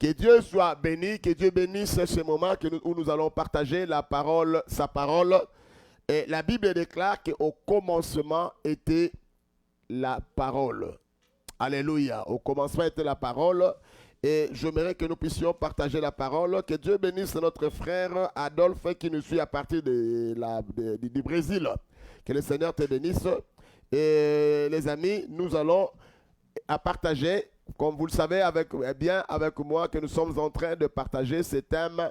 Que Dieu soit béni, que Dieu bénisse ce moment où nous allons partager la parole, sa parole. Et la Bible déclare qu'au commencement était la parole. Alléluia. Au commencement était la parole. Et j'aimerais que nous puissions partager la parole. Que Dieu bénisse notre frère Adolphe qui nous suit à partir du Brésil. Que le Seigneur te bénisse. Et les amis, nous allons partager, comme vous le savez bien avec moi, que nous sommes en train de partager ce thème.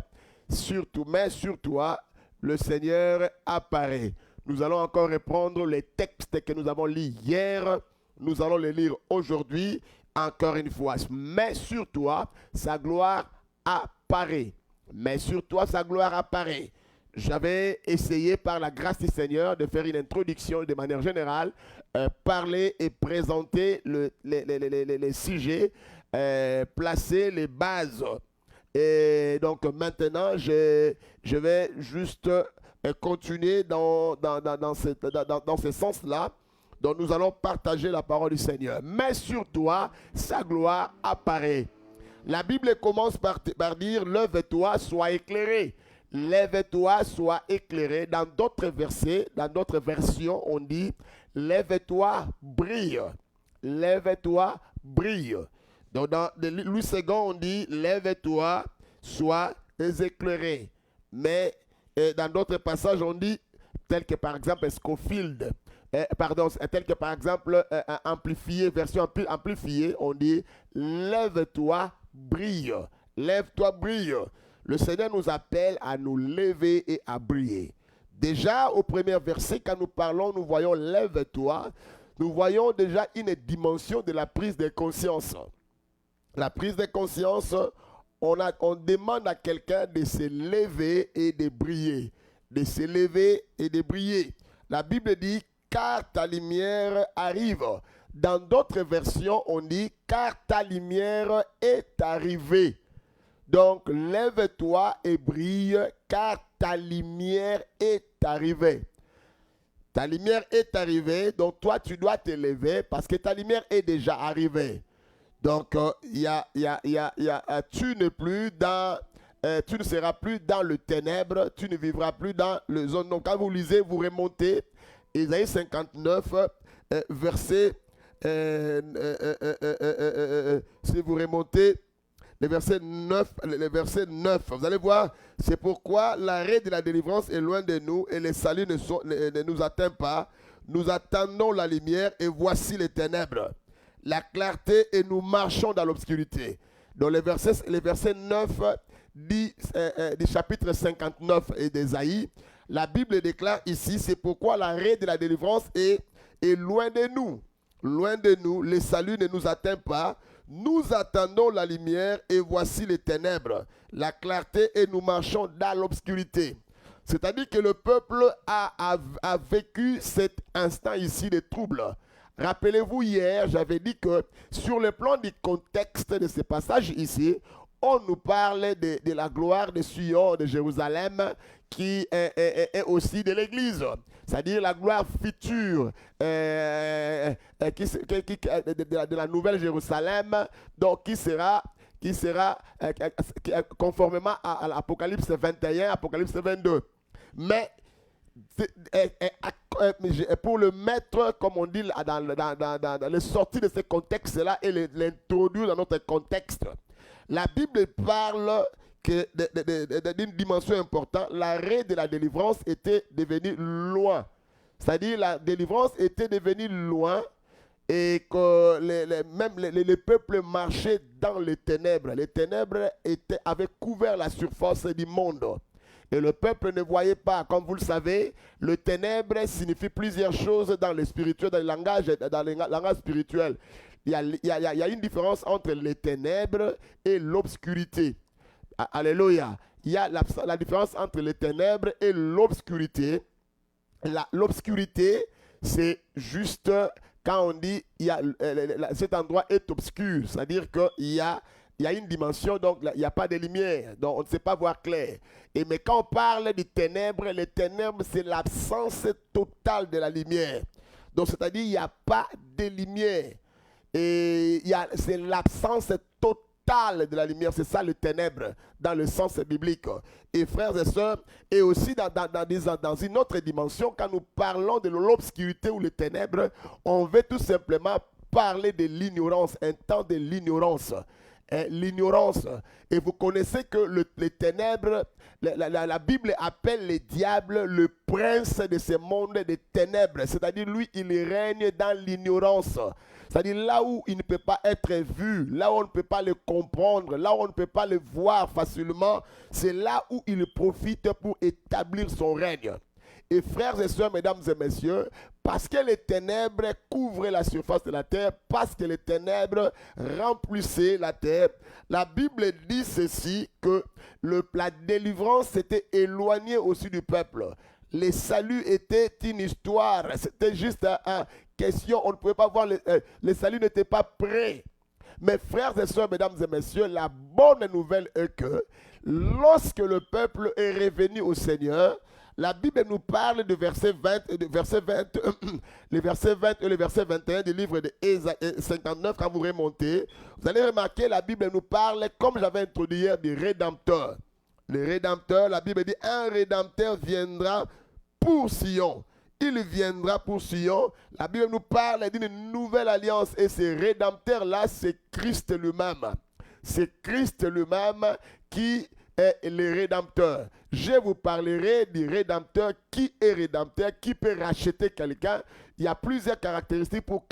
Surtout, mais sur toi, le Seigneur apparaît. Nous allons encore reprendre les textes que nous avons lus hier. Nous allons les lire aujourd'hui, encore une fois. Mais sur toi, sa gloire apparaît. Mais sur toi, sa gloire apparaît. J'avais essayé par la grâce du Seigneur de faire une introduction de manière générale, parler et présenter les sujets, placer les bases. Et donc maintenant, je vais juste continuer dans ce sens-là. Donc nous allons partager la parole du Seigneur. Mais sur toi, sa gloire apparaît. La Bible commence par dire, lève-toi, sois éclairé. Lève-toi, sois éclairé. Dans d'autres versets, dans d'autres versions, on dit, lève-toi, brille. Lève-toi, brille. Donc dans Louis II, on dit, lève-toi, sois éclairé. Mais dans d'autres passages, on dit, tel que par exemple Scofield, tel que par exemple amplifié, version amplifiée, on dit, lève-toi, brille. Lève-toi, brille. Le Seigneur nous appelle à nous lever et à briller. Déjà, au premier verset, quand nous parlons, nous voyons lève-toi. Nous voyons déjà une dimension de la prise de conscience. La prise de conscience, on demande à quelqu'un de se lever et de briller. De se lever et de briller. La Bible dit, car ta lumière arrive. Dans d'autres versions, on dit, car ta lumière est arrivée. Donc, lève-toi et brille, car ta lumière est arrivée. Ta lumière est arrivée, donc toi, tu dois te lever parce que ta lumière est déjà arrivée. Donc, tu ne seras plus dans le ténèbre, tu ne vivras plus dans le zone. Donc, quand vous lisez, vous remontez, Isaïe 59, verset, si vous remontez, le verset 9, vous allez voir, c'est pourquoi l'arrêt de la délivrance est loin de nous et le salut ne nous atteint pas. Nous attendons la lumière et voici les ténèbres, la clarté et nous marchons dans l'obscurité. Donc le verset 9 du chapitre 59 d'Ésaïe, la Bible déclare ici, c'est pourquoi l'arrêt de la délivrance est loin de nous. Loin de nous, le salut ne nous atteint pas. Nous attendons la lumière et voici les ténèbres, la clarté et nous marchons dans l'obscurité. C'est-à-dire que le peuple a vécu cet instant ici de trouble. Rappelez-vous, hier, j'avais dit que sur le plan du contexte de ce passage ici, on nous parle de la gloire de Sion, de Jérusalem, qui est aussi de l'Église. C'est-à-dire la gloire future de la nouvelle Jérusalem, donc qui sera conformément à l'Apocalypse 21, Apocalypse 22. Mais pour le mettre, comme on dit, dans les sorties de ce contexte-là et l'introduire dans notre contexte, la Bible parle d'une dimension importante. L'arrêt de la délivrance était devenu loin. C'est-à-dire la délivrance était devenue loin et que les peuples marchaient dans les ténèbres. Les ténèbres avaient couvert la surface du monde. Et le peuple ne voyait pas. Comme vous le savez, le ténèbre signifie plusieurs choses dans le spirituel, dans le langage spirituel. Il y a une différence entre les ténèbres et l'obscurité. Alléluia. Il y a la différence entre les ténèbres et l'obscurité. L'obscurité, c'est juste quand on dit cet endroit est obscur. C'est-à-dire qu'il y a une dimension, donc il n'y a pas de lumière. Donc on ne sait pas voir clair. Mais quand on parle des ténèbres, les ténèbres, c'est l'absence totale de la lumière. Donc c'est-à-dire qu'il n'y a pas de lumière. Et c'est l'absence totale total de la lumière. C'est ça le ténèbre dans le sens biblique. Et frères et sœurs, et aussi dans une autre dimension, quand nous parlons de l'obscurité ou le ténèbre, on veut tout simplement parler de l'ignorance, un temps de l'ignorance. L'ignorance. Et vous connaissez que les ténèbres, la Bible appelle le diable le prince de ce monde des ténèbres. C'est-à-dire, lui, il règne dans l'ignorance. C'est-à-dire là où il ne peut pas être vu, là où on ne peut pas le comprendre, là où on ne peut pas le voir facilement, c'est là où il profite pour établir son règne. Et frères et sœurs, mesdames et messieurs, parce que les ténèbres couvraient la surface de la terre, parce que les ténèbres remplissaient la terre, la Bible dit ceci, que la délivrance s'était éloignée aussi du peuple. Le salut était une histoire, c'était juste une question, on ne pouvait pas voir, le salut n'était pas prêt. Mais frères et sœurs, mesdames et messieurs, la bonne nouvelle est que lorsque le peuple est revenu au Seigneur, la Bible nous parle de verset 20, le verset 20 et le verset 21 du livre de Ésaïe 59. Quand vous remontez, vous allez remarquer, la Bible nous parle, comme j'avais introduit hier, du Rédempteur. Le Rédempteur, la Bible dit, un Rédempteur viendra pour Sion. Il viendra pour Sion. La Bible nous parle d'une nouvelle alliance. Et ce Rédempteur-là, c'est Christ lui-même. C'est Christ lui-même qui est le Rédempteur. Je vous parlerai du Rédempteur. Qui est Rédempteur? Qui peut racheter quelqu'un? Il y a plusieurs caractéristiques pour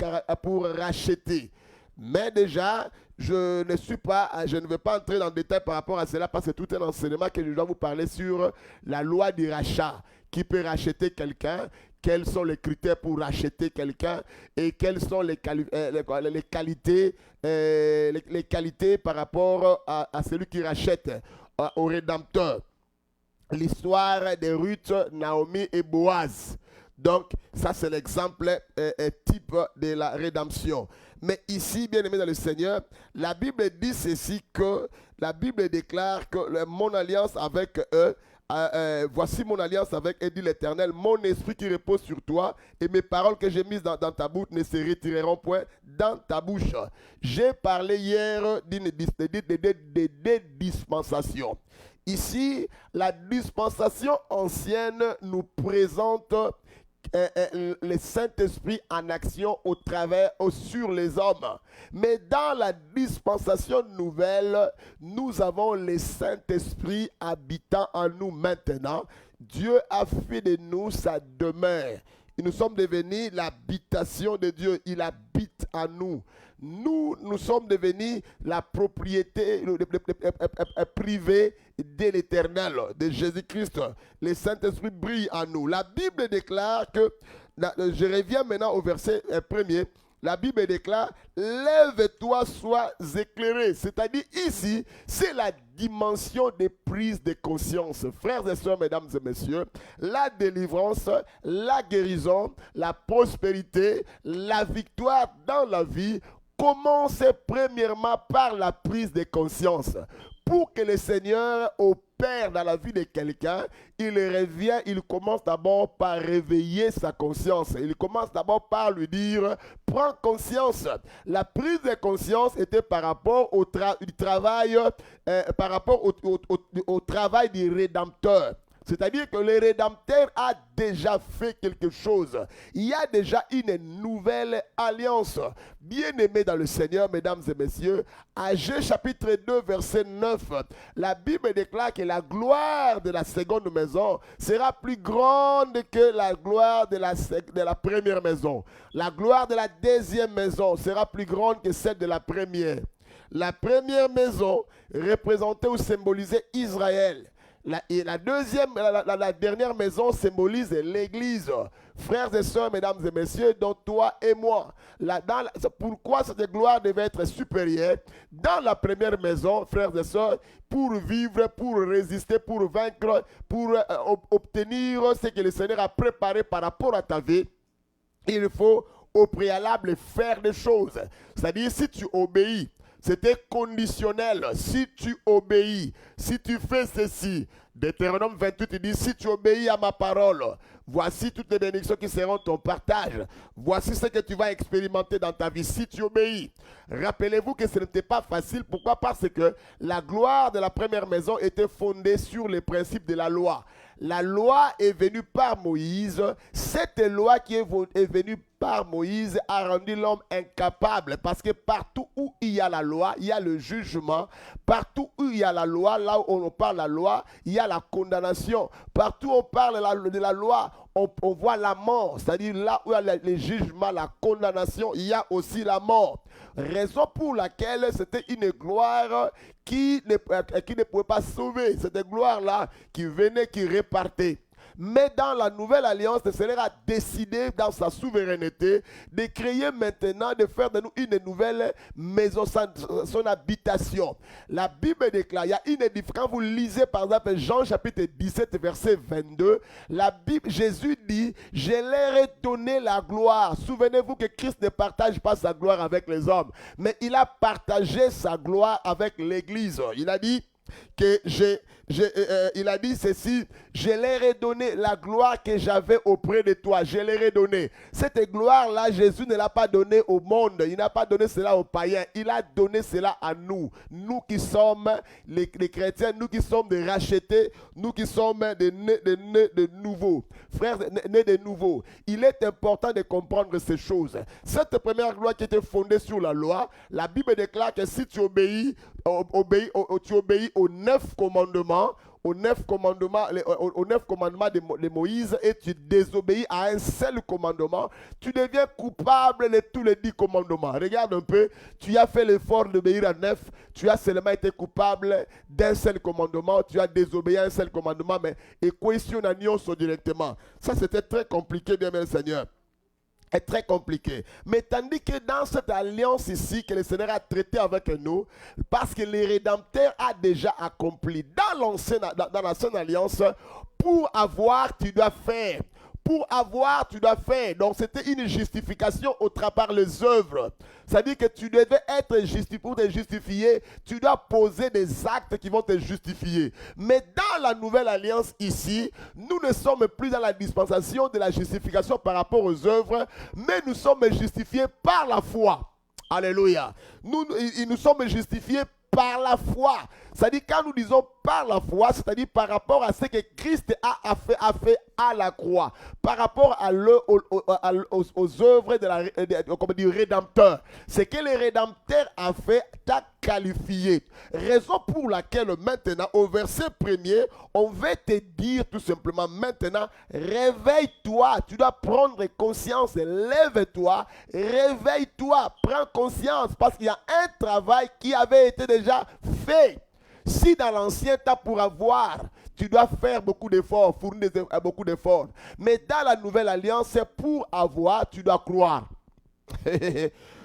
racheter. Mais déjà, je ne vais pas entrer dans le détail par rapport à cela parce que tout un enseignement que je dois vous parler sur la loi du rachat. Qui peut racheter quelqu'un? Quels sont les critères pour racheter quelqu'un? Et quelles sont les qualités par rapport à celui qui rachète, au Rédempteur? L'histoire de Ruth, Naomi et Boaz. Donc, ça c'est l'exemple type de la rédemption. Mais ici, bien aimé dans le Seigneur, la Bible dit ceci, que la Bible déclare que mon alliance avec eux, voici mon alliance avec eux, dit l'Éternel, mon esprit qui repose sur toi et mes paroles que j'ai mises dans ta bouche ne se retireront point dans ta bouche. J'ai parlé hier des dispensations. Ici, la dispensation ancienne nous présente le Saint-Esprit en action sur les hommes. Mais dans la dispensation nouvelle, nous avons le Saint-Esprit habitant en nous maintenant. Dieu a fait de nous sa demeure. Et nous sommes devenus l'habitation de Dieu. Il habite en nous. Nous sommes devenus la propriété privée de l'Éternel, de Jésus-Christ. Le Saint-Esprit brille en nous. La Bible déclare que, je reviens maintenant au verset 1er, la Bible déclare, lève-toi, sois éclairé. C'est-à-dire ici, c'est la dimension des prises de conscience. Frères et sœurs, mesdames et messieurs, la délivrance, la guérison, la prospérité, la victoire dans la vie commence premièrement par la prise de conscience. Pour que le Seigneur opère dans la vie de quelqu'un, il commence d'abord par réveiller sa conscience. Il commence d'abord par lui dire, prends conscience. La prise de conscience était par rapport au travail du Rédempteur. C'est-à-dire que le Rédempteur a déjà fait quelque chose. Il y a déjà une nouvelle alliance. Bien-aimés dans le Seigneur, mesdames et messieurs, Agé chapitre 2, verset 9, la Bible déclare que la gloire de la seconde maison sera plus grande que la gloire de la première maison. La gloire de la deuxième maison sera plus grande que celle de la première. La première maison représentait ou symbolisait Israël. La dernière maison symbolise l'Église. Frères et sœurs, mesdames et messieurs, dont toi et moi. Pourquoi cette gloire devait être supérieure? Dans la première maison, frères et sœurs, pour vivre, pour résister, pour vaincre, pour obtenir ce que le Seigneur a préparé par rapport à ta vie, il faut au préalable faire des choses. C'est-à-dire, si tu obéis, c'était conditionnel. Si tu obéis, si tu fais ceci, Deutéronome 28, il dit, si tu obéis à ma parole, Voici toutes les bénédictions qui seront ton partage. Voici ce que tu vas expérimenter dans ta vie si tu obéis. Rappelez-vous que ce n'était pas facile. Pourquoi? Parce que la gloire de la première maison était fondée sur les principes de la loi. La loi est venue par Moïse. Cette loi qui est venue par Moïse a rendu l'homme incapable. Parce que partout où il y a la loi, il y a le jugement. Partout où il y a la loi, là où on parle de la loi, il y a la condamnation. Partout où on parle de la loi, on voit la mort. C'est-à-dire là où il y a les jugements, la condamnation, il y a aussi la mort. Raison pour laquelle c'était une gloire qui ne pouvait pas sauver. C'était une gloire-là qui venait, qui repartait. Mais dans la nouvelle alliance, le Seigneur a décidé dans sa souveraineté de créer maintenant, de faire de nous une nouvelle maison, son habitation. La Bible déclare, il y a une différence. Quand vous lisez par exemple Jean chapitre 17 verset 22, la Bible, Jésus dit, je leur ai donné la gloire. Souvenez-vous que Christ ne partage pas sa gloire avec les hommes, mais il a partagé sa gloire avec l'Église. Il a dit, que il a dit ceci, je leur ai donné la gloire que j'avais auprès de toi, je leur ai donné. Cette gloire-là, Jésus ne l'a pas donnée au monde, il n'a pas donné cela aux païens, il a donné cela à nous. Nous qui sommes les chrétiens, nous qui sommes des rachetés, nous qui sommes des nés de nouveau. Frères, nés de nouveau. Il est important de comprendre ces choses. Cette première gloire qui était fondée sur la loi, la Bible déclare que si tu obéis, tu obéis aux 9 commandements, aux 9 commandements de Moïse, et tu désobéis à un seul commandement, tu deviens coupable de tous les 10 commandements. Regarde un peu, tu as fait l'effort d'obéir à 9, tu as seulement été coupable d'un seul commandement, tu as désobéi à un seul commandement, mais équation directement. Ça, c'était très compliqué, bien aimé Seigneur. Est très compliqué. Mais tandis que dans cette alliance ici que le Seigneur a traité avec nous, parce que le Rédempteur a déjà accompli dans l'ancienne alliance, pour avoir, tu dois faire. Pour avoir, tu dois faire. Donc, c'était une justification au travers par les œuvres. C'est-à-dire que tu devais être justifié. Pour te justifier, tu dois poser des actes qui vont te justifier. Mais dans la nouvelle alliance ici, nous ne sommes plus dans la dispensation de la justification par rapport aux œuvres, mais nous sommes justifiés par la foi. Alléluia. Nous sommes justifiés par la foi. C'est-à-dire quand nous disons par la foi, c'est-à-dire par rapport à ce que Christ a fait à la croix, par rapport aux œuvres du Rédempteur. Ce que le Rédempteur a fait t'a qualifié. Raison pour laquelle maintenant, au verset 1er, on va te dire tout simplement, maintenant, réveille-toi. Tu dois prendre conscience, lève-toi, réveille-toi, prends conscience, parce qu'il y a un travail qui avait été déjà fait. Si dans l'ancien temps pour avoir, tu dois faire beaucoup d'efforts, fournir beaucoup d'efforts. Mais dans la nouvelle alliance, pour avoir, tu dois croire.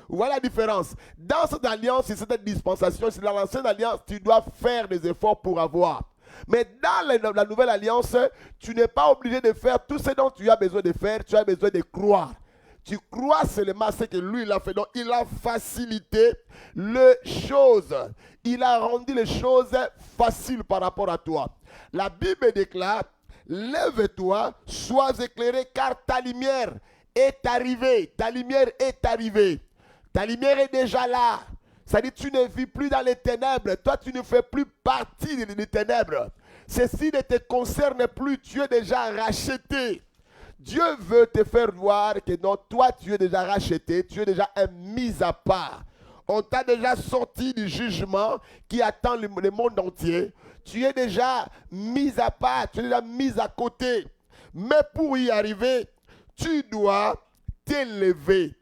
Voilà la différence. Dans cette alliance, c'est cette dispensation, c'est dans l'ancienne alliance, tu dois faire des efforts pour avoir. Mais dans la nouvelle alliance, tu n'es pas obligé de faire tout ce dont tu as besoin de faire, tu as besoin de croire. Tu crois seulement ce que lui il a fait. Donc il a facilité les choses. Il a rendu les choses faciles par rapport à toi. La Bible déclare, lève-toi, sois éclairé car ta lumière est arrivée. Ta lumière est arrivée. Ta lumière est déjà là. C'est-à-dire tu ne vis plus dans les ténèbres. Toi tu ne fais plus partie des ténèbres. Ceci ne te concerne plus. Tu es déjà racheté. Dieu veut te faire voir que non, toi tu es déjà racheté, tu es déjà un mis à part. On t'a déjà sorti du jugement qui attend le monde entier. Tu es déjà mis à part, tu es déjà mis à côté. Mais pour y arriver, tu dois t'élever.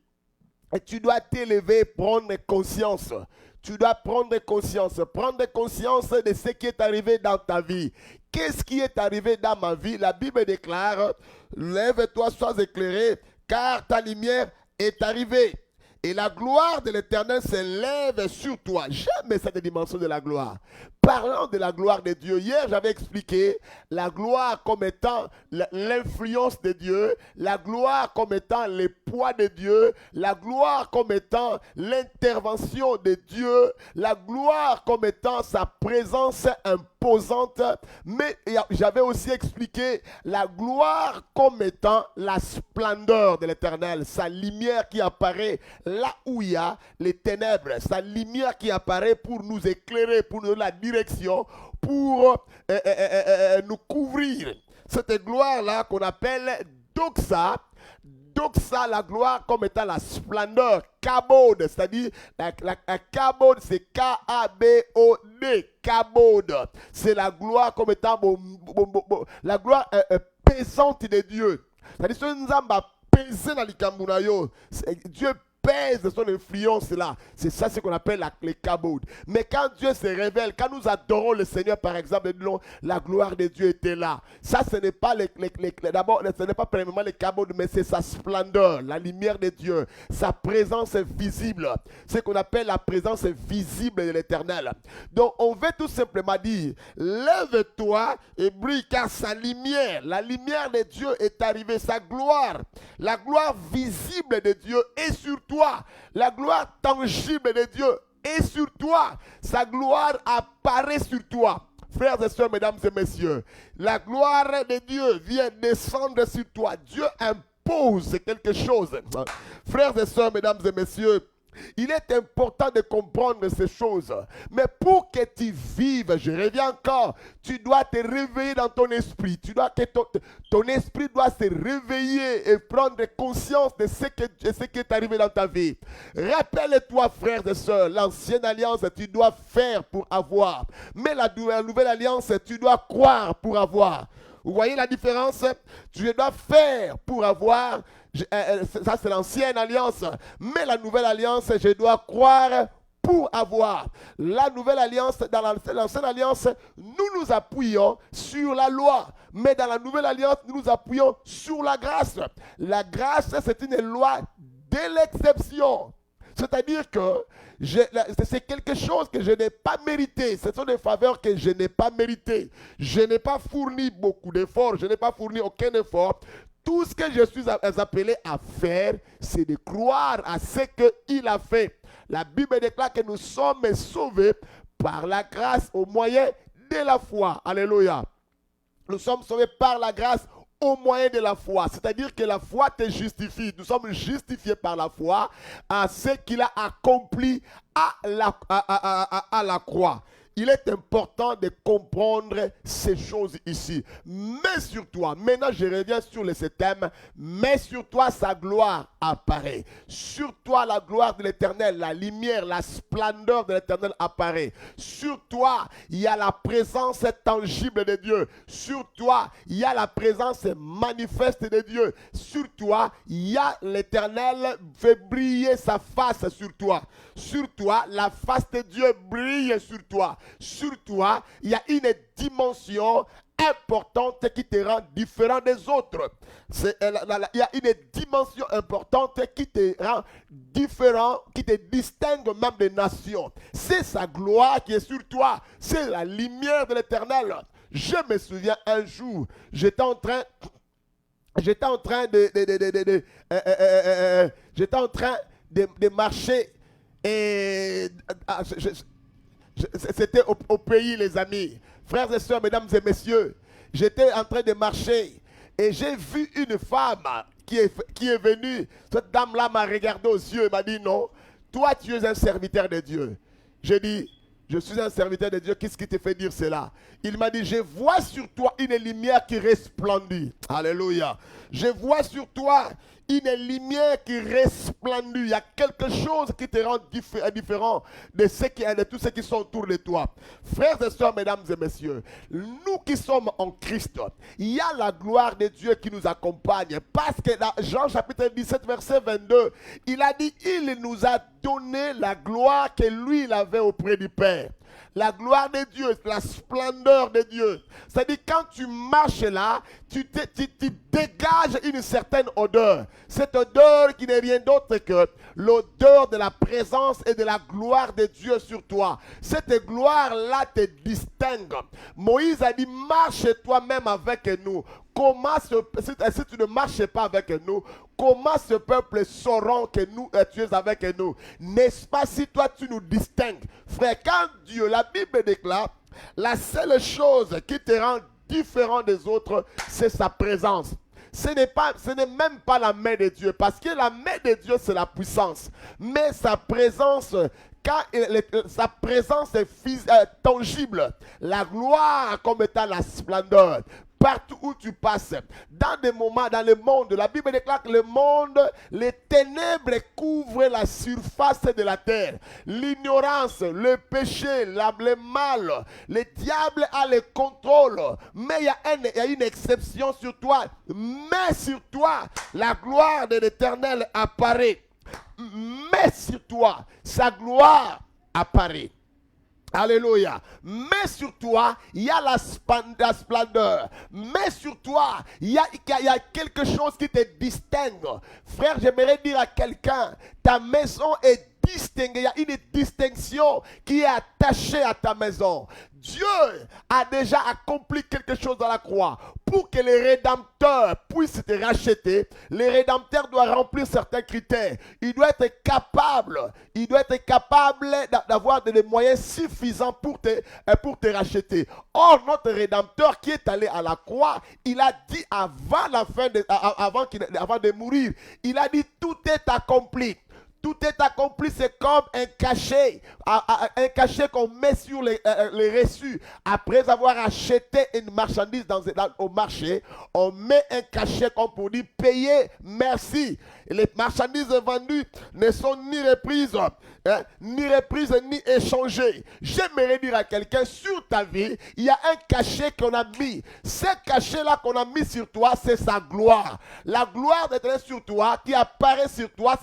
Et tu dois t'élever, prendre conscience. Tu dois prendre conscience de ce qui est arrivé dans ta vie. Qu'est-ce qui est arrivé dans ma vie? La Bible déclare, lève-toi, sois éclairé, car ta lumière est arrivée. Et la gloire de l'Éternel s'élève sur toi. Jamais cette dimension de la gloire. Parlant de la gloire de Dieu, hier j'avais expliqué la gloire comme étant l'influence de Dieu, la gloire comme étant le poids de Dieu, la gloire comme étant l'intervention de Dieu, la gloire comme étant sa présence imposante, mais j'avais aussi expliqué la gloire comme étant la splendeur de l'Éternel, sa lumière qui apparaît là où il y a les ténèbres, sa lumière qui apparaît pour nous éclairer, pour nous donner la direction, pour nous couvrir. Cette gloire-là qu'on appelle doxa, doxa, la gloire comme étant la splendeur, kabod, c'est-à-dire la kabod, c'est K-A-B-O-D, kabod, c'est la gloire comme étant la gloire pesante de Dieu. C'est-à-dire que nous avons pesé dans les Dieu pèse de son influence là. C'est ça ce qu'on appelle les kabods. Mais quand Dieu se révèle, quand nous adorons le Seigneur par exemple, la gloire de Dieu était là. Ça ce n'est pas d'abord, ce n'est pas premièrement les kabods, mais c'est sa splendeur, la lumière de Dieu, sa présence visible. Ce qu'on appelle la présence visible de l'Éternel. Donc on veut tout simplement dire, lève-toi et brille car sa lumière, la lumière de Dieu est arrivée, sa gloire, la gloire visible de Dieu est sur toi. La gloire tangible de Dieu est sur toi. Sa gloire apparaît sur toi. Frères et sœurs, mesdames et messieurs, la gloire de Dieu vient descendre sur toi. Dieu impose quelque chose. Frères et sœurs, mesdames et messieurs, il est important de comprendre ces choses. Mais pour que tu vives, je reviens encore, tu dois te réveiller dans ton esprit. Ton esprit doit se réveiller et prendre conscience de ce qui est arrivé dans ta vie. Rappelle-toi, frères et sœurs, l'ancienne alliance, tu dois faire pour avoir. Mais la nouvelle alliance, tu dois croire pour avoir. Vous voyez la différence? Tu dois faire pour avoir. Ça, c'est l'ancienne alliance. Mais la nouvelle alliance, je dois croire pour avoir. La nouvelle alliance, dans l'ancienne alliance, nous nous appuyons sur la loi. Mais dans la nouvelle alliance, nous nous appuyons sur la grâce. La grâce, c'est une loi de l'exception. C'est-à-dire que c'est quelque chose que je n'ai pas mérité. Ce sont des faveurs que je n'ai pas méritées. Je n'ai pas fourni beaucoup d'efforts. Je n'ai pas fourni aucun effort. Tout ce que je suis appelé à faire, c'est de croire à ce qu'il a fait. La Bible déclare que nous sommes sauvés par la grâce au moyen de la foi. Alléluia. Nous sommes sauvés par la grâce au moyen de la foi. C'est-à-dire que la foi te justifie. Nous sommes justifiés par la foi à ce qu'il a accompli à la croix. Il est important de comprendre ces choses ici. Mais sur toi, maintenant je reviens sur ce thème, mais sur toi sa gloire apparaît. Sur toi la gloire de l'Éternel, la lumière, la splendeur de l'Éternel apparaît. Sur toi, il y a la présence tangible de Dieu. Sur toi, il y a la présence manifeste de Dieu. Sur toi, il y a l'Éternel fait briller sa face sur toi. Sur toi, la face de Dieu brille sur toi. Sur toi, il y a une dimension importante qui te rend différent des autres. Il y a une dimension importante qui te rend différent, qui te distingue même des nations. C'est sa gloire qui est sur toi. C'est la lumière de l'Éternel. Je me souviens un jour, j'étais en train de marcher et c'était au pays, les amis. Frères et sœurs, mesdames et messieurs, j'étais en train de marcher et j'ai vu une femme qui est venue. Cette dame-là m'a regardé aux yeux et m'a dit, non, toi tu es un serviteur de Dieu. J'ai dit, je suis un serviteur de Dieu, qu'est-ce qui te fait dire cela? Il m'a dit, je vois sur toi une lumière qui resplendit. Alléluia. Je vois sur toi une lumière qui resplendit. Il y a quelque chose qui te rend différent de tous ceux qui sont autour de toi. Frères et sœurs, mesdames et messieurs, nous qui sommes en Christ, il y a la gloire de Dieu qui nous accompagne. Parce que dans Jean chapitre 17, verset 22, il a dit, il nous a donné la gloire que lui, il avait auprès du Père. La gloire de Dieu, la splendeur de Dieu. C'est-à-dire quand tu marches là, tu dégages une certaine odeur. Cette odeur qui n'est rien d'autre que l'odeur de la présence et de la gloire de Dieu sur toi. Cette gloire-là te distingue. Moïse a dit, marche toi-même avec nous. Comment si tu ne marches pas avec nous, comment ce peuple sauront que tu es avec nous? N'est-ce pas si toi tu nous distingues? Frère, quand Dieu, la Bible déclare, la seule chose qui te rend différent des autres, c'est sa présence. Ce n'est même pas la main de Dieu, parce que la main de Dieu, c'est la puissance. Mais sa présence, sa présence est tangible. La gloire comme étant la splendeur. Partout où tu passes, dans des moments, dans le monde, la Bible déclare que le monde, les ténèbres couvrent la surface de la terre. L'ignorance, le péché, le mal, le diable a le contrôle. Mais il y a une exception sur toi. Mais sur toi, la gloire de l'Éternel apparaît. Mais sur toi, sa gloire apparaît. Alléluia. Mais sur toi, il y a la splendeur. Mais sur toi, il y a quelque chose qui te distingue. Frère, j'aimerais dire à quelqu'un, ta maison est distinguée. Il y a une distinction qui est attachée à ta maison. Dieu a déjà accompli quelque chose dans la croix. Pour que les rédempteurs puissent te racheter, les rédempteurs doivent remplir certains critères. Il doit être capable d'avoir des moyens suffisants pour te racheter. Or, notre rédempteur qui est allé à la croix, il a dit avant de mourir, il a dit tout est accompli. Tout est accompli, c'est comme un cachet qu'on met sur les reçus. Après avoir acheté une marchandise au marché, on met un cachet comme pour dire payez, merci. Et les marchandises vendues ne sont ni reprises, ni échangées. J'aimerais dire à quelqu'un, sur ta vie, il y a un cachet qu'on a mis. Ce cachet-là qu'on a mis sur toi, c'est sa gloire. La gloire d'être sur toi, qui apparaît sur toi,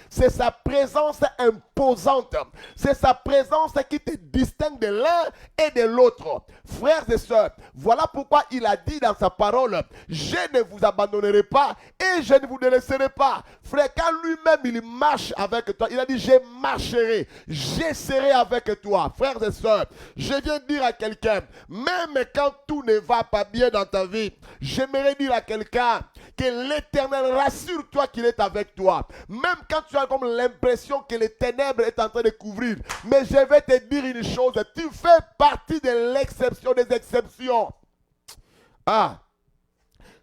c'est sa présence imposante. C'est sa présence qui te distingue de l'un et de l'autre. Frères et sœurs, voilà pourquoi il a dit dans sa parole, je ne vous abandonnerai pas et je ne vous délaisserai pas. Frère, quand lui-même il marche avec toi, il a dit je marcherai, je serai avec toi. Frères et sœurs, je viens dire à quelqu'un, même quand tout ne va pas bien dans ta vie, j'aimerais dire à quelqu'un que l'Éternel, rassure-toi qu'il est avec toi. Même quand tu as comme l'impression que les ténèbres est en train de couvrir. Mais je vais te dire une chose, tu fais partie de l'exception des exceptions. Ah,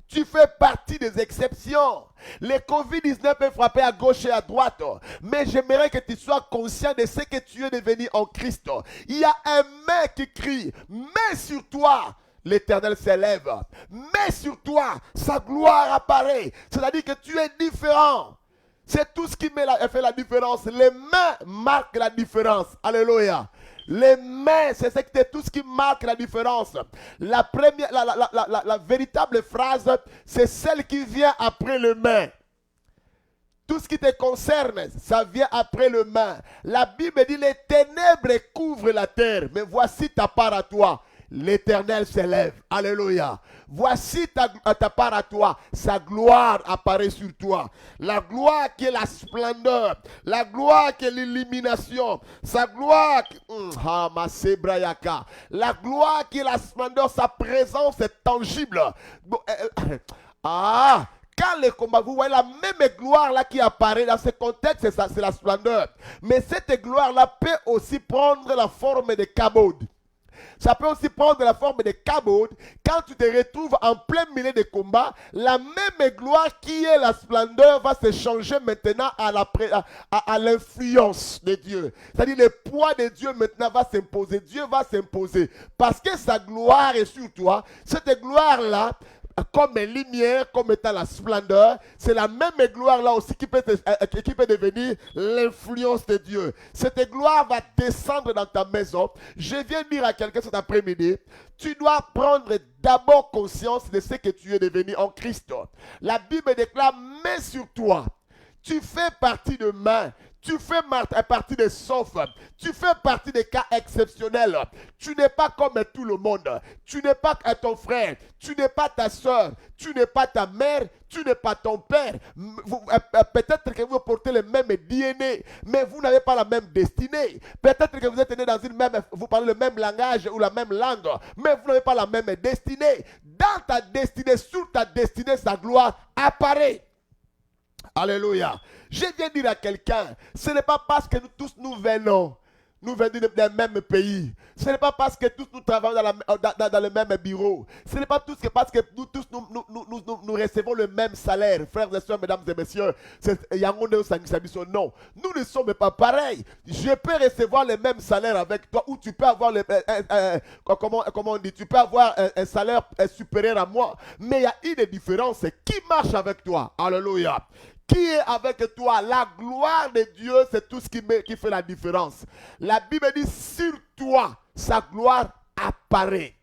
tu fais partie des exceptions. Le Covid-19 peut frapper à gauche et à droite. Mais j'aimerais que tu sois conscient de ce que tu es devenu en Christ. Il y a un mais qui crie, mais sur toi, l'Éternel s'élève. Mais sur toi, sa gloire apparaît. C'est-à-dire que tu es différent. C'est tout ce qui fait la différence. Les mains marquent la différence. Alléluia. Les mains, c'est tout ce qui marque la différence. La véritable phrase, c'est celle qui vient après le main. Tout ce qui te concerne, ça vient après le main. La Bible dit, les ténèbres couvrent la terre, mais voici ta part à toi. L'Éternel s'élève. Alléluia. Voici ta part à toi. Sa gloire apparaît sur toi. La gloire qui est la splendeur. La gloire qui est l'illumination. Sa gloire. La gloire qui est la splendeur. Sa présence est tangible. Quand les combats, vous voyez la même gloire là qui apparaît dans ce contexte, c'est la splendeur. Mais cette gloire là peut aussi prendre la forme de kabod. Ça peut aussi prendre la forme de kabod. Quand tu te retrouves en plein milieu de combat, la même gloire qui est la splendeur va se changer maintenant à l'influence de Dieu. C'est-à-dire le poids de Dieu maintenant va s'imposer. Dieu va s'imposer. Parce que sa gloire est sur toi. Cette gloire-là, comme une lumière, comme étant la splendeur, c'est la même gloire là aussi qui peut devenir l'influence de Dieu. Cette gloire va descendre dans ta maison. Je viens dire à quelqu'un cet après-midi, tu dois prendre d'abord conscience de ce que tu es devenu en Christ. La Bible déclare, mais sur toi, tu fais partie de main, Tu fais partie des saufs. Tu fais partie des cas exceptionnels. Tu n'es pas comme tout le monde. Tu n'es pas ton frère. Tu n'es pas ta soeur. Tu n'es pas ta mère. Tu n'es pas ton père. Peut-être que vous portez le même DNA, mais vous n'avez pas la même destinée. Peut-être que vous êtes né dans une même, vous parlez le même langage ou la même langue, mais vous n'avez pas la même destinée. Dans ta destinée, sur ta destinée, sa gloire apparaît. Alléluia. Je viens dire à quelqu'un, ce n'est pas parce que nous tous nous venons d'un même pays. Ce n'est pas parce que tous nous travaillons dans le même bureau. Ce n'est pas parce que nous tous nous recevons le même salaire. Frères et sœurs, mesdames et messieurs, non, nous ne sommes pas pareils. Je peux recevoir le même salaire avec toi ou tu peux avoir comment on dit, tu peux avoir un salaire supérieur à moi. Mais il y a une différence. Qui marche avec toi? Alléluia. Qui est avec toi? La gloire de Dieu, c'est tout ce qui fait la différence. La Bible dit, sur toi, sa gloire apparaît.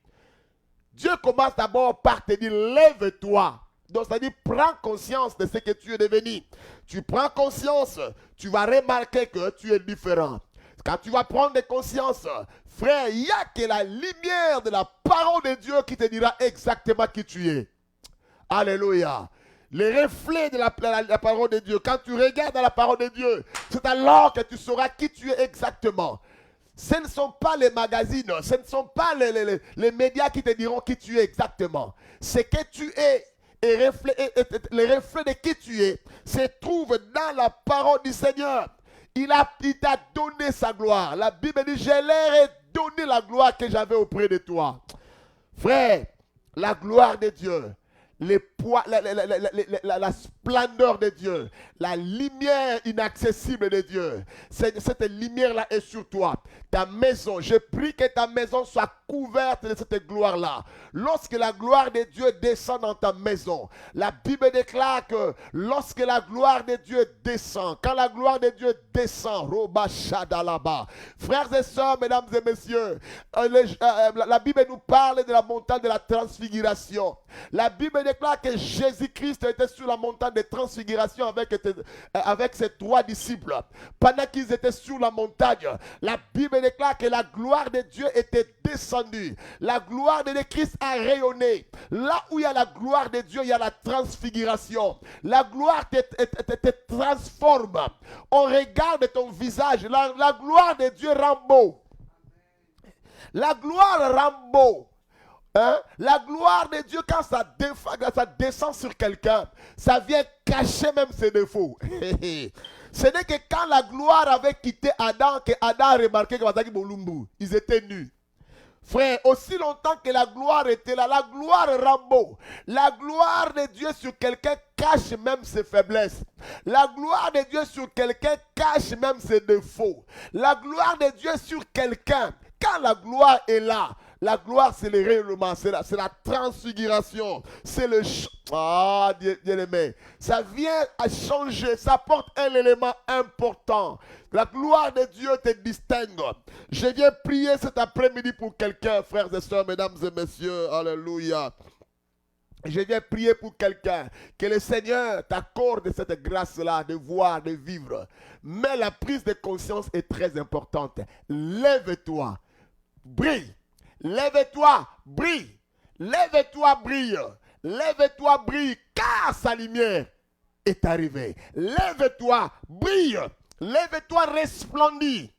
Dieu commence d'abord par te dire, lève-toi. Donc, c'est-à-dire, prends conscience de ce que tu es devenu. Tu prends conscience, tu vas remarquer que tu es différent. Quand tu vas prendre conscience, frère, il n'y a que la lumière de la parole de Dieu qui te dira exactement qui tu es. Alléluia. Les reflets de la parole de Dieu. Quand tu regardes dans la parole de Dieu, c'est alors que tu sauras qui tu es exactement. Ce ne sont pas les magazines, ce ne sont pas les médias qui te diront qui tu es exactement. Ce que tu es et les reflets de qui tu es se trouvent dans la parole du Seigneur. Il t'a donné sa gloire. La Bible dit, je leur ai donné la gloire que j'avais auprès de toi. Frère, la gloire de Dieu, la splendeur de Dieu, la lumière inaccessible de Dieu, cette lumière-là est sur toi. Ta maison, je prie que ta maison soit couverte de cette gloire-là. Lorsque la gloire de Dieu descend dans ta maison, la Bible déclare que lorsque la gloire de Dieu descend, quand la gloire de Dieu descend, Roba Shadalaba, frères et sœurs, mesdames et messieurs, la Bible nous parle de la montagne de la transfiguration. La Bible déclare que Jésus-Christ était sur la montagne de transfiguration avec ses 3 disciples. Pendant qu'ils étaient sur la montagne, la Bible déclare que la gloire de Dieu était descendue. La gloire de Christ a rayonné. Là où il y a la gloire de Dieu, il y a la transfiguration. La gloire te transforme. On regarde ton visage. La gloire de Dieu rend beau. La gloire rend beau. Hein? La gloire de Dieu, quand ça descend sur quelqu'un, ça vient cacher même ses défauts. Ce n'est que quand la gloire avait quitté Adam, que Adam a remarqué qu'ils étaient nus. Frère, aussi longtemps que la gloire était là, la gloire rend beau. La gloire de Dieu sur quelqu'un cache même ses faiblesses. La gloire de Dieu sur quelqu'un cache même ses défauts. La gloire de Dieu sur quelqu'un, quand la gloire est là, la gloire, c'est le rayonnement, c'est la transfiguration, c'est le... Ah, Dieu aimé, ça vient à changer, ça apporte un élément important. La gloire de Dieu te distingue. Je viens prier cet après-midi pour quelqu'un, frères et sœurs, mesdames et messieurs, alléluia. Je viens prier pour quelqu'un, que le Seigneur t'accorde cette grâce-là de voir, de vivre. Mais la prise de conscience est très importante. Lève-toi, brille. Lève-toi, brille. Lève-toi, brille. Lève-toi, brille, car sa lumière est arrivée. Lève-toi, brille. Lève-toi, resplendis.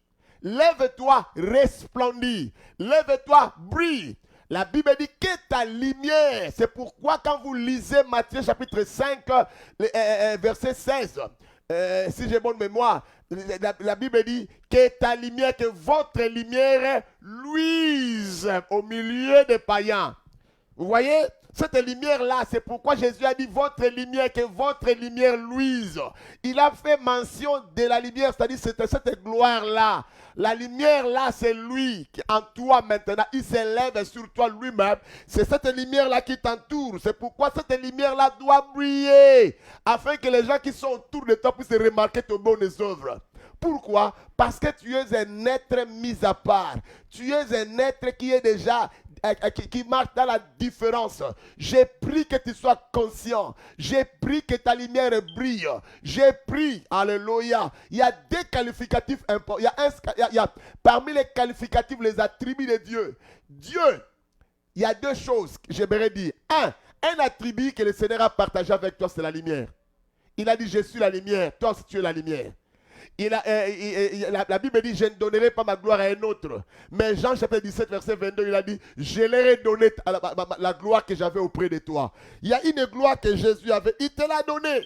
Lève-toi, resplendis. Lève-toi, brille. La Bible dit que ta lumière, c'est pourquoi quand vous lisez Matthieu chapitre 5, verset 16, si j'ai bonne mémoire, la Bible dit que ta lumière, que votre lumière luise au milieu des païens. Vous voyez, cette lumière-là, c'est pourquoi Jésus a dit votre lumière, que votre lumière luise. Il a fait mention de la lumière, c'est-à-dire cette gloire-là. La lumière-là, c'est lui qui en toi maintenant. Il s'élève sur toi lui-même. C'est cette lumière-là qui t'entoure. C'est pourquoi cette lumière-là doit briller. Afin que les gens qui sont autour de toi puissent remarquer tes bonnes œuvres. Pourquoi? Parce que tu es un être mis à part. Tu es un être qui est déjà qui marche dans la différence. J'ai pris que tu sois conscient. J'ai pris que ta lumière brille. J'ai pris, alléluia. Il y a des qualificatifs importants. Il y a parmi les qualificatifs, les attributs de Dieu. Dieu, il y a deux choses que j'aimerais dire. Un attribut que le Seigneur a partagé avec toi, c'est la lumière. Il a dit, je suis la lumière. Toi aussi, tu es la lumière. La Bible dit, je ne donnerai pas ma gloire à un autre. Mais Jean chapitre 17, verset 22, il a dit, je leur ai donné la gloire que j'avais auprès de toi. Il y a une gloire que Jésus avait, il te l'a donnée.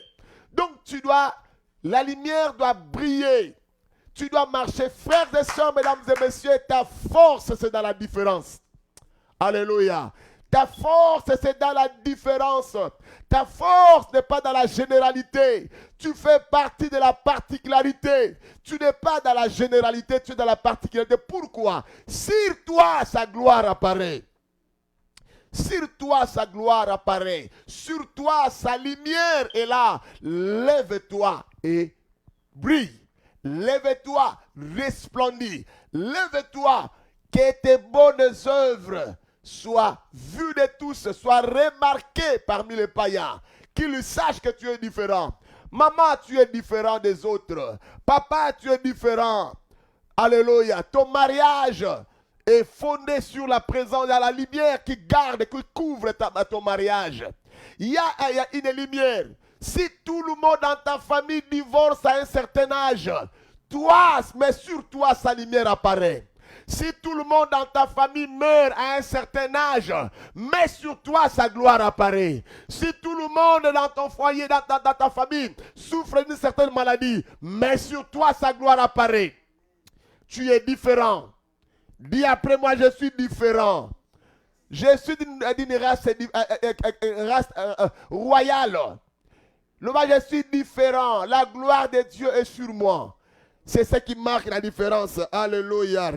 Donc la lumière doit briller. Tu dois marcher, frères et sœurs, mesdames et messieurs, ta force, c'est dans la différence. Alléluia. Ta force, c'est dans la différence. Ta force n'est pas dans la généralité. Tu fais partie de la particularité. Tu n'es pas dans la généralité, tu es dans la particularité. Pourquoi? Sur toi, sa gloire apparaît. Sur toi, sa gloire apparaît. Sur toi, sa lumière est là. Lève-toi et brille. Lève-toi, resplendis. Lève-toi, que tes bonnes œuvres soient vues de tous, soient remarquées parmi les païens. Qu'ils sachent que tu es différent. Maman, tu es différent des autres. Papa, tu es différent. Alléluia. Ton mariage est fondé sur la présence, il y a la lumière qui garde, qui couvre ton mariage. Il y a une lumière. Si tout le monde dans ta famille divorce à un certain âge, toi, mais sur toi, sa lumière apparaît. Si tout le monde dans ta famille meurt à un certain âge, mais sur toi, sa gloire apparaît. Si tout le monde dans ton foyer, dans ta famille, souffre d'une certaine maladie, mais sur toi, sa gloire apparaît. Tu es différent. Dis après moi, je suis différent. Je suis d'une race royale. Je suis différent. La gloire de Dieu est sur moi. C'est ce qui marque la différence. Alléluia.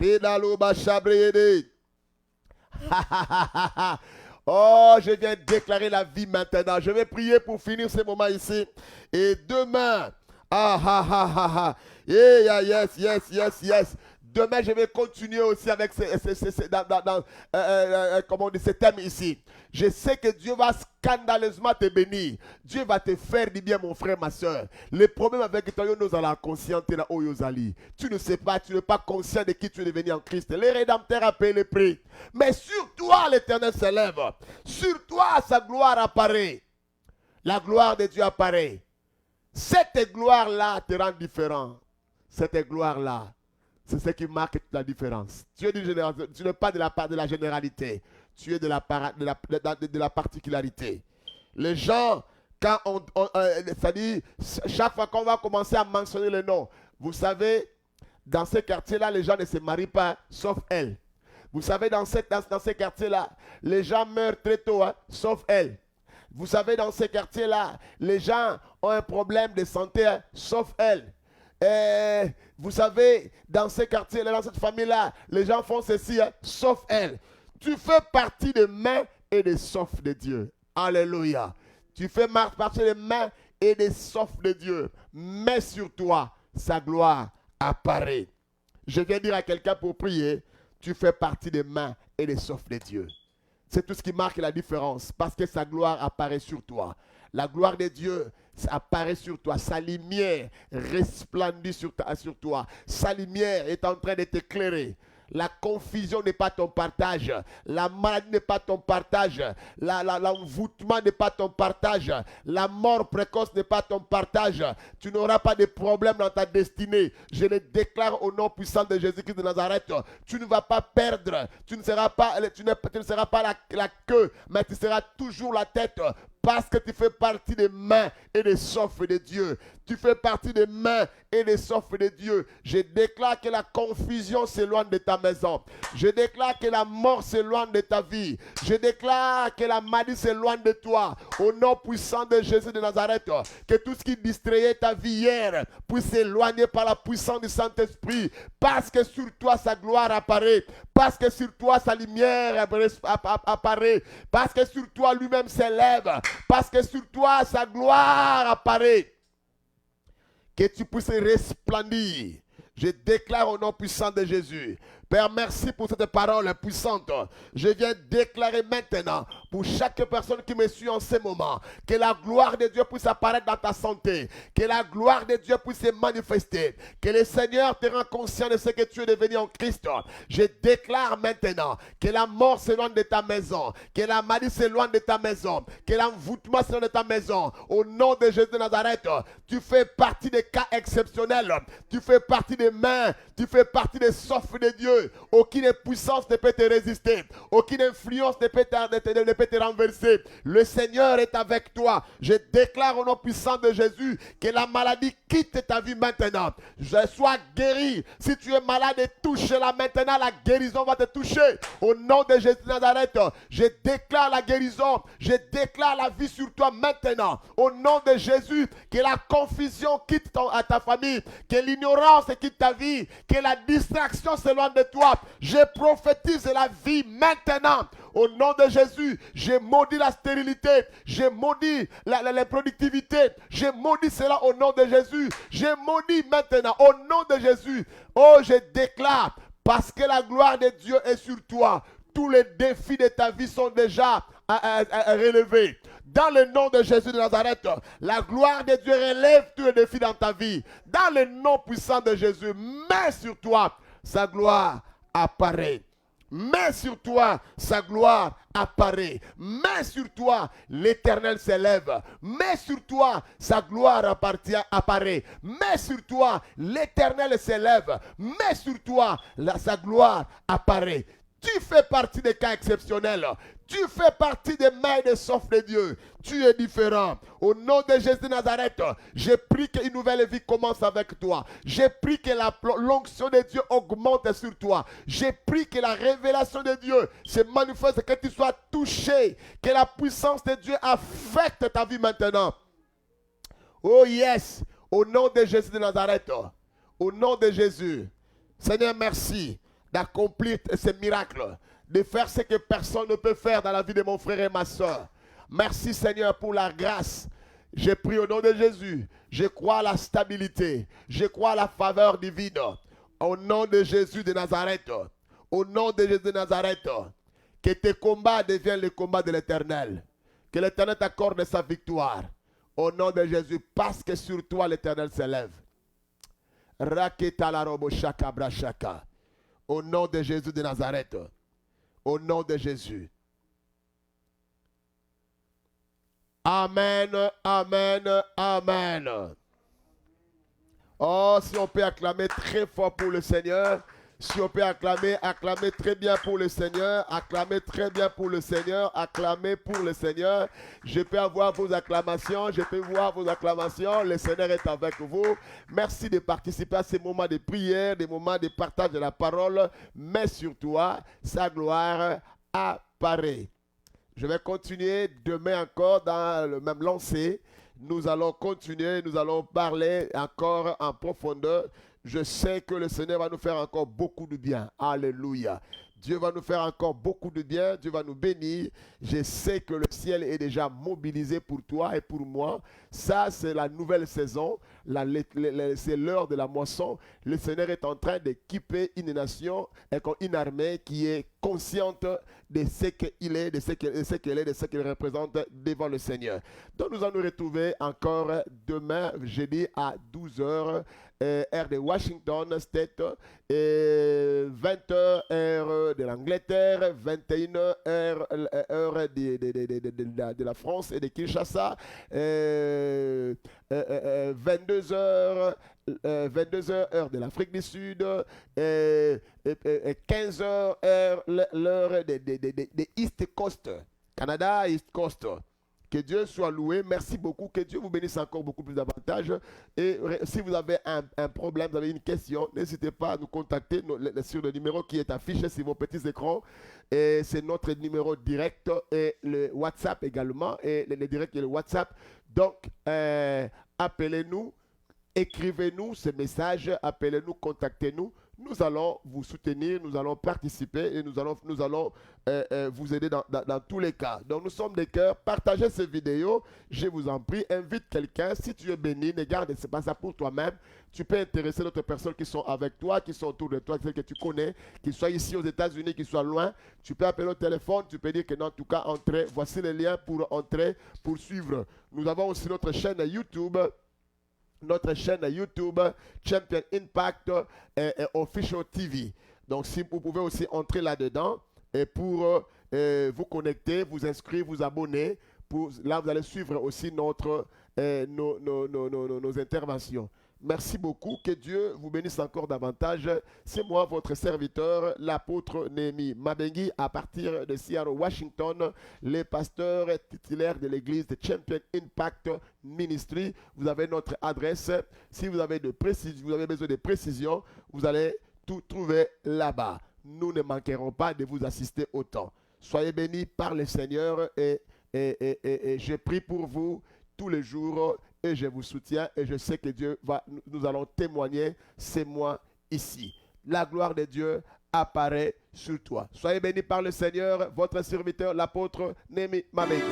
Oh, je viens déclarer la vie maintenant. Je vais prier pour finir ce moment ici. Et demain, yes. Demain, je vais continuer aussi avec ce thème ici. Je sais que Dieu va scandaleusement te bénir. Dieu va te faire du bien, mon frère, ma soeur. Le problème avec toi, nous allons conscients de tu ne sais pas, tu n'es pas conscient de qui tu es devenu en Christ. Le Rédempteur a payé le prix. Mais sur toi, l'Éternel s'élève. Sur toi, sa gloire apparaît. La gloire de Dieu apparaît. Cette gloire-là te rend différent. Cette gloire-là. C'est ce qui marque la différence. Tu n'es pas de la part de la généralité. Tu es de la particularité. Les gens, quand c'est-à-dire, chaque fois qu'on va commencer à mentionner le nom, vous savez, dans ces quartiers-là, les gens ne se marient pas, sauf elle. Vous savez, dans ces quartiers-là, les gens meurent très tôt, sauf elle. Vous savez, dans ces quartiers-là, les gens ont un problème de santé, sauf elle. Vous savez, dans ces quartiers-là, dans cette famille-là, les gens font ceci, sauf elle. Tu fais partie des mains et des sauf de Dieu. Alléluia. Tu fais partie des mains et des sauf de Dieu. Mais sur toi, sa gloire apparaît. Je viens dire à quelqu'un pour prier, tu fais partie des mains et des sauf de Dieu. C'est tout ce qui marque la différence, parce que sa gloire apparaît sur toi. La gloire de Dieu apparaît sur toi. Sa lumière resplendit sur toi. Sa lumière est en train de t'éclairer. La confusion n'est pas ton partage. La maladie n'est pas ton partage. L'envoûtement n'est pas ton partage. La mort précoce n'est pas ton partage. Tu n'auras pas de problème dans ta destinée. Je le déclare au nom puissant de Jésus-Christ de Nazareth. Tu ne vas pas perdre. Tu ne seras pas la queue, mais tu seras toujours la tête. Parce que tu fais partie des mains et des saufs de Dieu. Tu fais partie des mains et des saufs de Dieu. Je déclare que la confusion s'éloigne de ta maison. Je déclare que la mort s'éloigne de ta vie. Je déclare que la maladie s'éloigne de toi. Au nom puissant de Jésus de Nazareth. Que tout ce qui distrayait ta vie hier puisse s'éloigner par la puissance du Saint-Esprit. Parce que sur toi sa gloire apparaît. Parce que sur toi sa lumière apparaît. Parce que sur toi lui-même s'élève. Parce que sur toi, sa gloire apparaît. Que tu puisses resplendir. Je déclare au nom puissant de Jésus. Père, merci pour cette parole puissante. Je viens déclarer maintenant pour chaque personne qui me suit en ce moment que la gloire de Dieu puisse apparaître dans ta santé, que la gloire de Dieu puisse se manifester, que le Seigneur te rend conscient de ce que tu es devenu en Christ. Je déclare maintenant que la mort s'éloigne de ta maison, que la maladie s'éloigne de ta maison, que l'envoûtement s'éloigne de ta maison. Au nom de Jésus de Nazareth, tu fais partie des cas exceptionnels, tu fais partie des mains, tu fais partie des souffles de Dieu. Aucune puissance ne peut te résister. Aucune influence ne peut te renverser. Le Seigneur est avec toi. Je déclare au nom puissant de Jésus que la maladie quitte ta vie maintenant. Je sois guéri. Si tu es malade, touche-la maintenant. La guérison va te toucher. Au nom de Jésus de Nazareth, je déclare la guérison. Je déclare la vie sur toi maintenant. Au nom de Jésus, que la confusion quitte ta famille. Que l'ignorance quitte ta vie. Que la distraction s'éloigne de toi. Je prophétise la vie maintenant. Au nom de Jésus, je maudis la stérilité. Je maudis l'improductivité. Je maudis cela au nom de Jésus. Je maudis maintenant au nom de Jésus. Oh, je déclare, parce que la gloire de Dieu est sur toi, tous les défis de ta vie sont déjà relevés. Dans le nom de Jésus de Nazareth, la gloire de Dieu relève tous les défis dans ta vie. Dans le nom puissant de Jésus, mets sur toi sa gloire apparaît. Mets sur toi sa gloire apparaît. Mets sur toi l'Éternel s'élève. Mets sur toi sa gloire apparaît. Mets sur toi l'Éternel s'élève. Mets sur toi sa gloire apparaît. Tu fais partie des cas exceptionnels. Tu fais partie des mains et des souffles de Dieu. Tu es différent. Au nom de Jésus de Nazareth, j'ai pris qu'une nouvelle vie commence avec toi. J'ai pris que l'onction de Dieu augmente sur toi. J'ai pris que la révélation de Dieu se manifeste, que tu sois touché, que la puissance de Dieu affecte ta vie maintenant. Oh yes, au nom de Jésus de Nazareth, au nom de Jésus, Seigneur, merci d'accomplir ces miracles, de faire ce que personne ne peut faire dans la vie de mon frère et ma soeur. Merci Seigneur pour la grâce. Je prie au nom de Jésus. Je crois à la stabilité. Je crois à la faveur divine. Au nom de Jésus de Nazareth. Au nom de Jésus de Nazareth. Que tes combats deviennent les combats de l'Éternel. Que l'Éternel t'accorde sa victoire. Au nom de Jésus, parce que sur toi l'Éternel s'élève. Raketa la robo shaka brashaka. Au nom de Jésus de Nazareth. Au nom de Jésus. Amen, amen, amen. Oh, si on peut acclamer très fort pour le Seigneur. Si on peut acclamer, acclamer très bien pour le Seigneur. Acclamer très bien pour le Seigneur. Acclamer pour le Seigneur. Je peux avoir vos acclamations. Je peux voir vos acclamations. Le Seigneur est avec vous. Merci de participer à ces moments de prière, des moments de partage de la parole. Mais sur toi, sa gloire apparaît. Je vais continuer demain encore dans le même lancer. Nous allons continuer, nous allons parler encore en profondeur. Je sais que le Seigneur va nous faire encore beaucoup de bien. Alléluia. Dieu va nous faire encore beaucoup de bien. Dieu va nous bénir. Je sais que le ciel est déjà mobilisé pour toi et pour moi. Ça, c'est la nouvelle saison. C'est l'heure de la moisson. Le Seigneur est en train d'équiper une nation, une armée qui est consciente de ce qu'il est, de ce qu'elle est, de ce qu'elle représente devant le Seigneur. Donc nous allons nous retrouver encore demain, jeudi à 12h, heure de Washington State, 20h, heure de l'Angleterre, 21h, heure de la France et de Kinshasa, 22h, 22h, heure de l'Afrique du Sud, 15h, l'heure de East Coast, Canada, East Coast. Que Dieu soit loué. Merci beaucoup. Que Dieu vous bénisse encore beaucoup plus davantage. Et si vous avez un problème, vous avez une question, n'hésitez pas à nous contacter sur le numéro qui est affiché sur vos petits écrans. Et c'est notre numéro direct et le WhatsApp également. Et le direct et le WhatsApp. Donc, appelez-nous. Écrivez-nous ce message, appelez-nous, contactez-nous. nous allons vous soutenir, nous allons participer et nous allons vous aider dans tous les cas. Donc nous sommes des cœurs. Partagez ces vidéos, je vous en prie. Invite quelqu'un. Si tu es béni, ne garde pas ça pour toi-même. Tu peux intéresser d'autres personnes qui sont avec toi, qui sont autour de toi, celles que tu connais, qu'ils soient ici aux États-Unis, qu'ils soient loin. Tu peux appeler au téléphone, tu peux dire que non, en tout cas, entrez. Voici les liens pour entrer, pour suivre. Nous avons aussi notre chaîne YouTube. Notre chaîne YouTube Champion Impact Official TV. Donc, si vous pouvez aussi entrer là-dedans et pour vous connecter, vous inscrire, vous abonner. Là, vous allez suivre aussi nos interventions. Merci beaucoup. Que Dieu vous bénisse encore davantage. C'est moi, votre serviteur, l'apôtre Néhémie Mabengi, à partir de Seattle, Washington, les pasteurs titulaires de l'église de Champion Impact Ministry. Vous avez notre adresse. Si vous avez besoin de précisions, vous allez tout trouver là-bas. Nous ne manquerons pas de vous assister autant. Soyez bénis par le Seigneur et je prie pour vous tous les jours. Et je vous soutiens et je sais que nous allons témoigner, c'est moi ici. La gloire de Dieu apparaît sur toi. Soyez bénis par le Seigneur, votre serviteur, l'apôtre Néhémie Mabengi.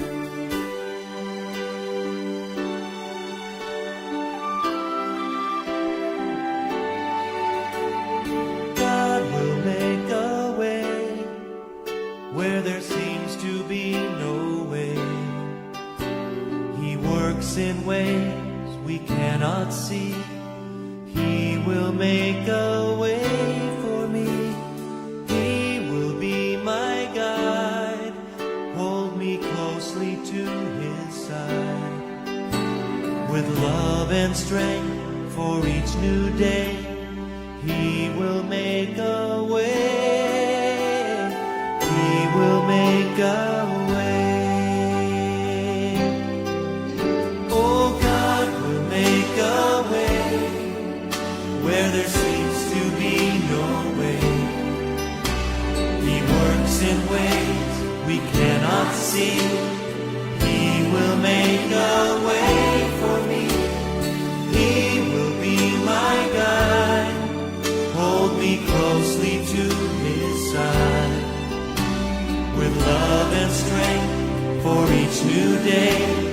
God will make a way where there seems to be no way. He works in ways we cannot see. He will make a way for me. He will be my guide. Hold me closely to his side. With love and strength for each new day, he will make a way. He will make a way. Where there seems to be no way, he works in ways we cannot see. He will make a way for me. He will be my guide. Hold me closely to his side. With love and strength for each new day,